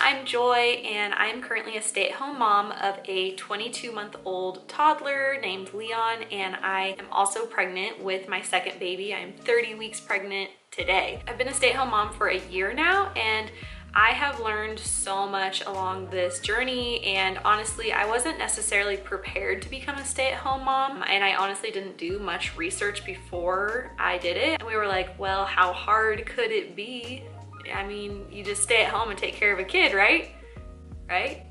I'm Joy, and I'm currently a stay-at-home mom of a 22-month-old toddler named Leon, and I am also pregnant with my second baby. I'm 30 weeks pregnant today. I've been a stay-at-home mom for a year now, and I have learned so much along this journey, and honestly, I wasn't necessarily prepared to become a stay-at-home mom, and I honestly didn't do much research before I did it. And we were like, well, how hard could it be? I mean, you just stay at home and take care of a kid, right? Right?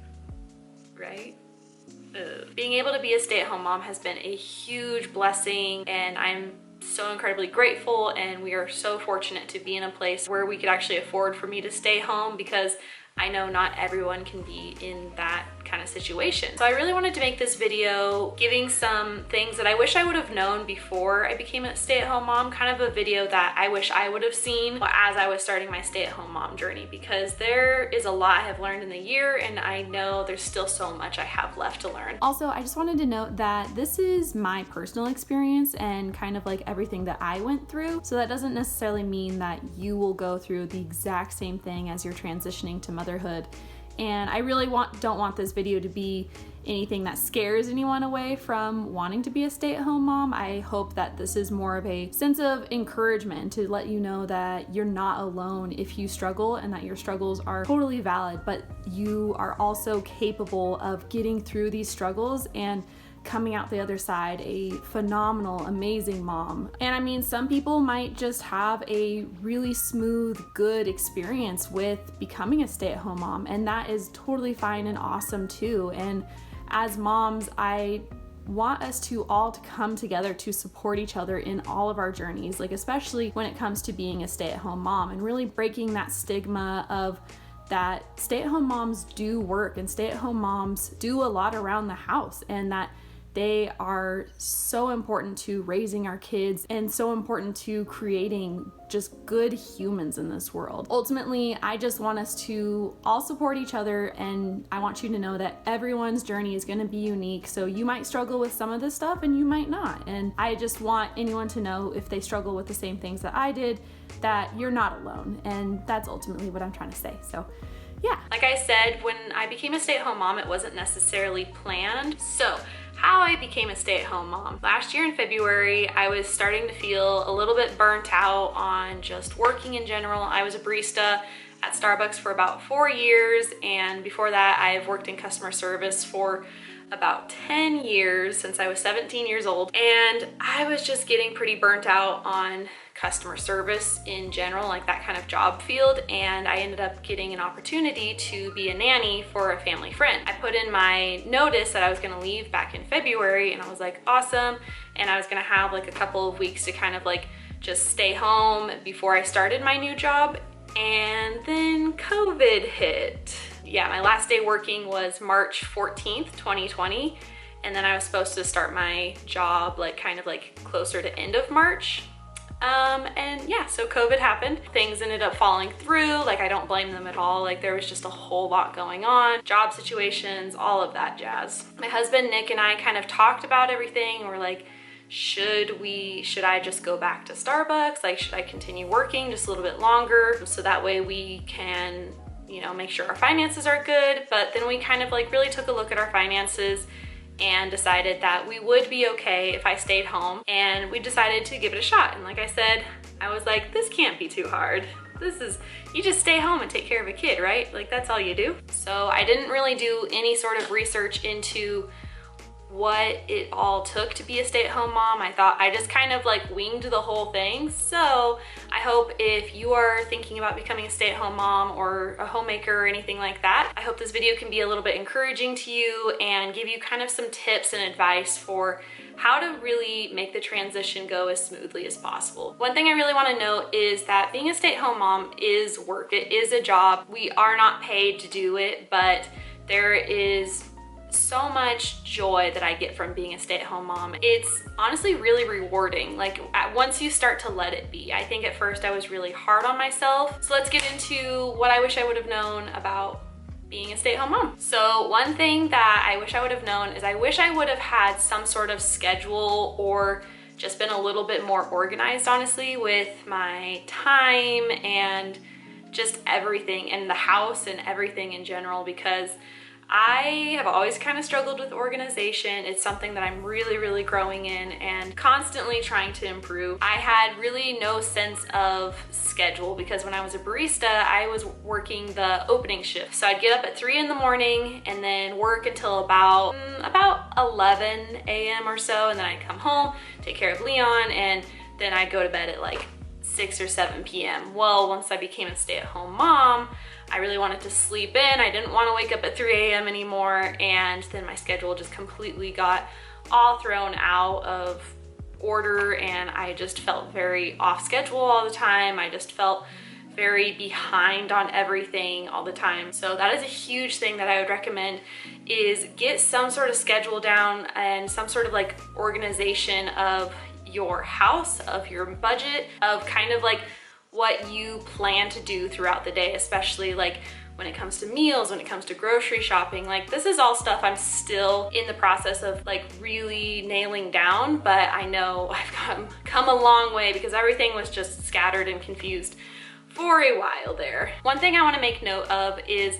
Being able to be a stay-at-home mom has been a huge blessing, and I'm so incredibly grateful, and we are so fortunate to be in a place where we could actually afford for me to stay home, because I know not everyone can be in that kind of situation. So I really wanted to make this video giving some things that I wish I would have known before I became a stay-at-home mom, kind of a video that I wish I would have seen as I was starting my stay-at-home mom journey, because there is a lot I have learned in the year, and I know there's still so much I have left to learn. Also, I just wanted to note that this is my personal experience and kind of like everything that I went through. So that doesn't necessarily mean that you will go through the exact same thing as you're transitioning to motherhood. And I really don't want this video to be anything that scares anyone away from wanting to be a stay-at-home mom. I hope that this is more of a sense of encouragement to let you know that you're not alone if you struggle, and that your struggles are totally valid, but you are also capable of getting through these struggles and coming out the other side a phenomenal, amazing mom. And I mean, some people might just have a really smooth, good experience with becoming a stay-at-home mom, and that is totally fine and awesome too. And as moms, I want us to all to come together to support each other in all of our journeys, like especially when it comes to being a stay-at-home mom, and really breaking that stigma of that stay-at-home moms do work and stay-at-home moms do a lot around the house, and that they are so important to raising our kids and so important to creating just good humans in this world. Ultimately, I just want us to all support each other, and I want you to know that everyone's journey is going to be unique. So you might struggle with some of this stuff and you might not. And I just want anyone to know, if they struggle with the same things that I did, that you're not alone. And that's ultimately what I'm trying to say. So yeah. Like I said, when I became a stay-at-home mom, it wasn't necessarily planned. So how I became a stay-at-home mom. Last year in February, I was starting to feel a little bit burnt out on just working in general. I was a barista at Starbucks for about 4 years, and before that, I've worked in customer service for about 10 years, since I was 17 years old, and I was just getting pretty burnt out on customer service in general, like that kind of job field, and I ended up getting an opportunity to be a nanny for a family friend. I put in my notice that I was gonna leave back in February, and I was like, awesome, and I was gonna have like a couple of weeks to kind of like just stay home before I started my new job, and then COVID hit. Yeah, my last day working was March 14th, 2020, and then I was supposed to start my job like kind of like closer to end of March. And yeah, so COVID happened. Things ended up falling through. Like, I don't blame them at all. Like, there was just a whole lot going on, job situations, all of that jazz. My husband Nick and I kind of talked about everything. We're like, should I just go back to Starbucks? Like, should I continue working just a little bit longer so that way we can, you know, make sure our finances are good? But then we kind of like really took a look at our finances and decided that we would be okay if I stayed home, and we decided to give it a shot. And like I said, I was like, this can't be too hard. You just stay home and take care of a kid, right? Like, that's all you do. So I didn't really do any sort of research into what it all took to be a stay-at-home mom. I just kind of like winged the whole thing. So I hope if you are thinking about becoming a stay-at-home mom or a homemaker or anything like that, I hope this video can be a little bit encouraging to you and give you kind of some tips and advice for how to really make the transition go as smoothly as possible. One thing I really want to note is that being a stay-at-home mom is work. It is a job. We are not paid to do it, but there is so much joy that I get from being a stay-at-home mom. It's honestly really rewarding. Like, once you start to let it be. I think at first I was really hard on myself. So let's get into what I wish I would have known about being a stay-at-home mom. So one thing that I wish I would have known is I wish I would have had some sort of schedule, or just been a little bit more organized, honestly, with my time and just everything in the house and everything in general, because I have always kind of struggled with organization. It's something that I'm really growing in and constantly trying to improve. I had really no sense of schedule because when I was a barista, I was working the opening shift. So I'd get up at 3 in the morning and then work until about 11 a.m. or so, and then I'd come home, take care of Leon, and then I'd go to bed at like 6 or 7 p.m. Well, once I became a stay-at-home mom, I really wanted to sleep in. I didn't want to wake up at 3 a.m. anymore, and then my schedule just completely got all thrown out of order, and I just felt very off schedule all the time. I just felt very behind on everything all the time. So that is a huge thing that I would recommend, is get some sort of schedule down and some sort of like organization of your house, of your budget, of kind of like what you plan to do throughout the day, especially like when it comes to meals, when it comes to grocery shopping. Like, this is all stuff I'm still in the process of like really nailing down, but I know I've come a long way because everything was just scattered and confused for a while there. One thing I want to make note of is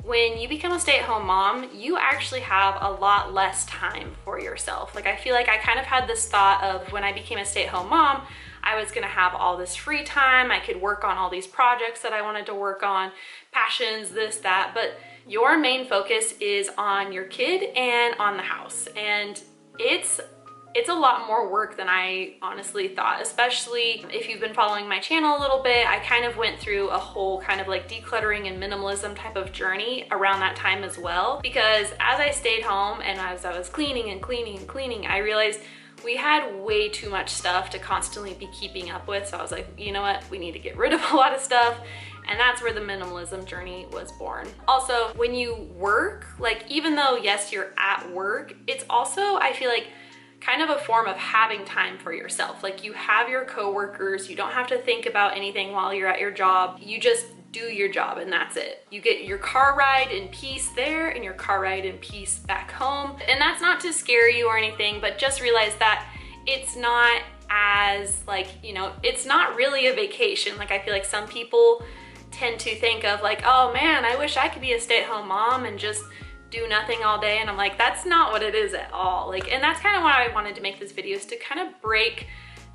when you become a stay-at-home mom, you actually have a lot less time for yourself. Like, I feel like I kind of had this thought of when I became a stay-at-home mom, I was gonna have all this free time. I could work on all these projects that I wanted to work on, passions, this, that, but your main focus is on your kid and on the house. And it's a lot more work than I honestly thought, especially if you've been following my channel a little bit. I kind of went through a whole kind of like decluttering and minimalism type of journey around that time as well, because as I stayed home and as I was cleaning and cleaning and cleaning, I realized we had way too much stuff to constantly be keeping up with. So I was like, you know what, we need to get rid of a lot of stuff. And that's where the minimalism journey was born. Also, when you work, like, even though yes, you're at work, it's also, I feel like, kind of a form of having time for yourself. Like, you have your coworkers, you don't have to think about anything while you're at your job. You just do your job and that's it. You get your car ride in peace there and your car ride in peace back home. And that's not to scare you or anything, but just realize that it's not as like, you know, it's not really a vacation. Like, I feel like some people tend to think of like, oh man, I wish I could be a stay-at-home mom and just do nothing all day. And I'm like, that's not what it is at all. Like, and that's kind of why I wanted to make this video, is to kind of break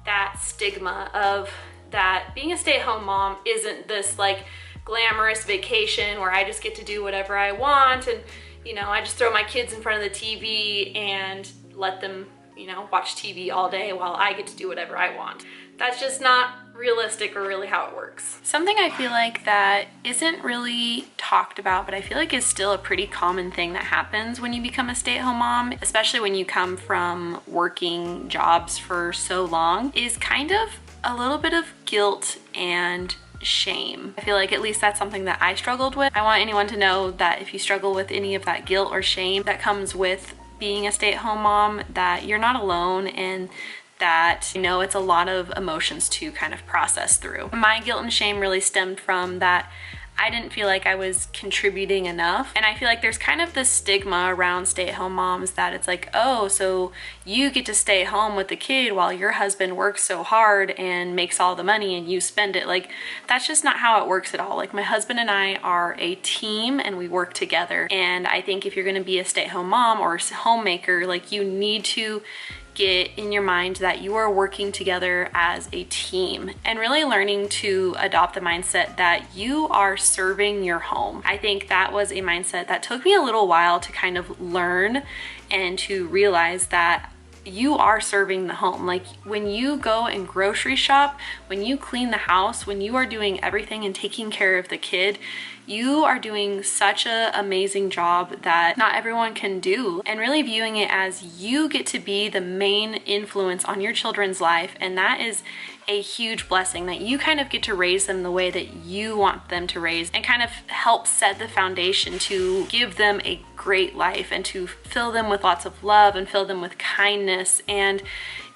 that stigma of that being a stay-at-home mom isn't this like glamorous vacation where I just get to do whatever I want and, you know, I just throw my kids in front of the TV and let them, you know, watch TV all day while I get to do whatever I want. That's just not realistic or really how it works. Something I feel like that isn't really talked about, but I feel like is still a pretty common thing that happens when you become a stay-at-home mom, especially when you come from working jobs for so long, is kind of a little bit of guilt and shame. I feel like at least that's something that I struggled with. I want anyone to know that if you struggle with any of that guilt or shame that comes with being a stay-at-home mom, that you're not alone, and that, you know, it's a lot of emotions to kind of process through. My guilt and shame really stemmed from that I didn't feel like I was contributing enough. And I feel like there's kind of this stigma around stay-at-home moms that it's like, oh, so you get to stay home with the kid while your husband works so hard and makes all the money and you spend it. Like, that's just not how it works at all. Like, my husband and I are a team and we work together. And I think if you're gonna be a stay-at-home mom or homemaker, like, you need to get in your mind that you are working together as a team and really learning to adopt the mindset that you are serving your home. I think that was a mindset that took me a little while to kind of learn and to realize that you are serving the home. Like, when you go and grocery shop, when you clean the house, when you are doing everything and taking care of the kid, you are doing such an amazing job that not everyone can do, and really viewing it as you get to be the main influence on your children's life. And that is a huge blessing, that you kind of get to raise them the way that you want them to raise and kind of help set the foundation to give them a great life and to fill them with lots of love and fill them with kindness. And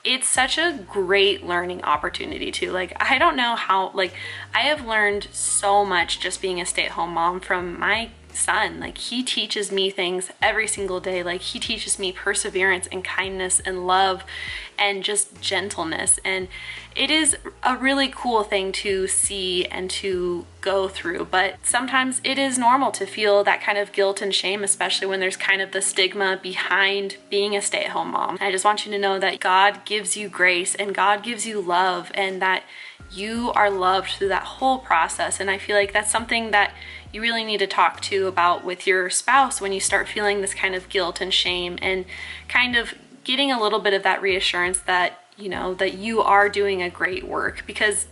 it's such a great learning opportunity too. Like, I don't know how, like, I have learned so much just being a stay-at-home mom from my son. Like, he teaches me things every single day. Like, he teaches me perseverance and kindness and love and just gentleness. And it is a really cool thing to see and to go through, but sometimes it is normal to feel that kind of guilt and shame, especially when there's kind of the stigma behind being a stay-at-home mom. I just want you to know that God gives you grace and God gives you love, and that you are loved through that whole process. And I feel like that's something that you really need to talk to about with your spouse when you start feeling this kind of guilt and shame, and kind of getting a little bit of that reassurance that, you know, that you are doing a great work. Because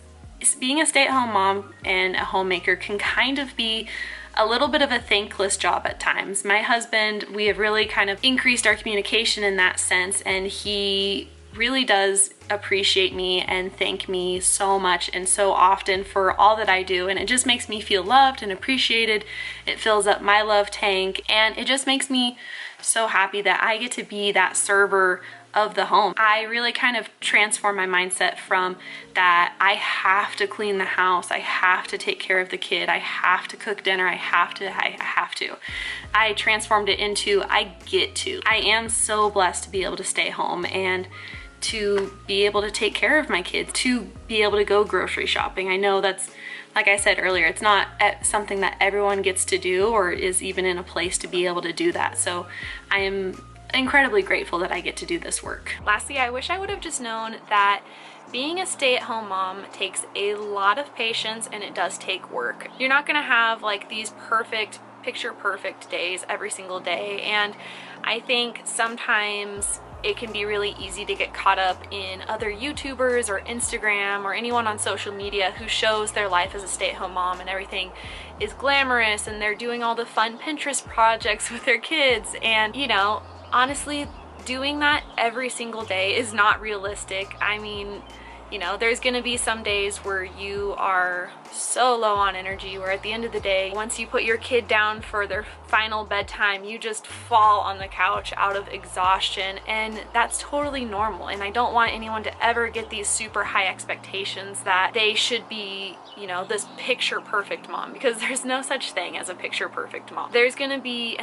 being a stay-at-home mom and a homemaker can kind of be a little bit of a thankless job at times. My husband, we have really kind of increased our communication in that sense, and he really does appreciate me and thank me so much and so often for all that I do, and it just makes me feel loved and appreciated. It fills up my love tank, and it just makes me so happy that I get to be that server of the home. I really kind of transform my mindset from that I have to clean the house, I have to take care of the kid, I have to cook dinner, I have to. I transformed it into I get to. I am so blessed to be able to stay home and to be able to take care of my kids, to be able to go grocery shopping. I know that's, like I said earlier, it's not something that everyone gets to do or is even in a place to be able to do that. So I am incredibly grateful that I get to do this work. Lastly, I wish I would have just known that being a stay-at-home mom takes a lot of patience, and it does take work. You're not gonna have like these perfect, picture perfect days every single day, and I think sometimes it can be really easy to get caught up in other YouTubers or Instagram or anyone on social media who shows their life as a stay-at-home mom and everything is glamorous and they're doing all the fun Pinterest projects with their kids. And, you know, honestly, doing that every single day is not realistic. I mean, you know, there's gonna be some days where you are so low on energy, where at the end of the day, once you put your kid down for their final bedtime, you just fall on the couch out of exhaustion, and that's totally normal. And I don't want anyone to ever get these super high expectations that they should be, you know, this picture perfect mom, because there's no such thing as a picture perfect mom. There's gonna be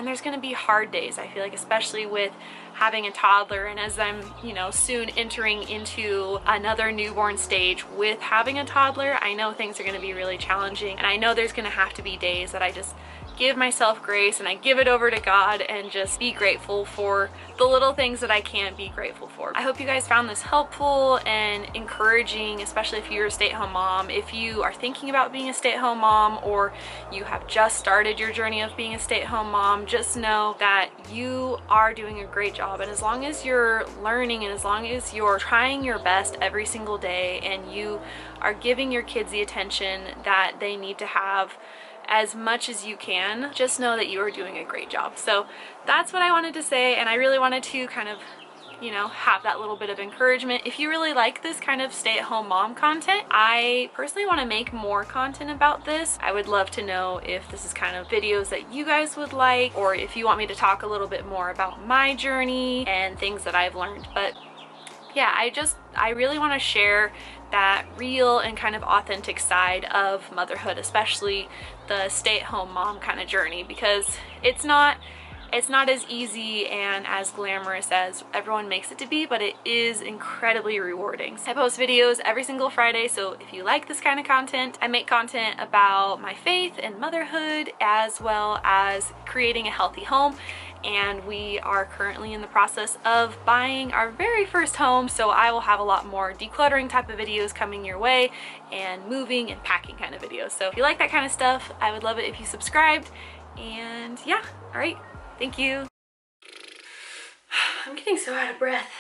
hard days, I feel like, especially with having a toddler, and as I'm, you know, soon entering into another newborn stage with having a toddler, I know things are going to be really challenging, and I know there's going to have to be days that I just give myself grace and I give it over to God and just be grateful for the little things that I can be grateful for. I hope you guys found this helpful and encouraging, especially if you're a stay-at-home mom. If you are thinking about being a stay-at-home mom, or you have just started your journey of being a stay-at-home mom, just know that you are doing a great job. And as long as you're learning and as long as you're trying your best every single day and you are giving your kids the attention that they need to have as much as you can, just know that you are doing a great job. So that's what I wanted to say, and I really wanted to kind of, you know, have that little bit of encouragement. If you really like this kind of stay-at-home mom content, I personally want to make more content about this. I would love to know if this is kind of videos that you guys would like, or if you want me to talk a little bit more about my journey and things that I've learned. But yeah, I really want to share that real and kind of authentic side of motherhood, especially the stay-at-home mom kind of journey, because it's not as easy and as glamorous as everyone makes it to be, but it is incredibly rewarding. I post videos every single Friday, so if you like this kind of content, I make content about my faith and motherhood, as well as creating a healthy home. And we are currently in the process of buying our very first home, so I will have a lot more decluttering type of videos coming your way, and moving and packing kind of videos. So if you like that kind of stuff, I would love it if you subscribed. And yeah, all right, thank you. I'm getting so out of breath.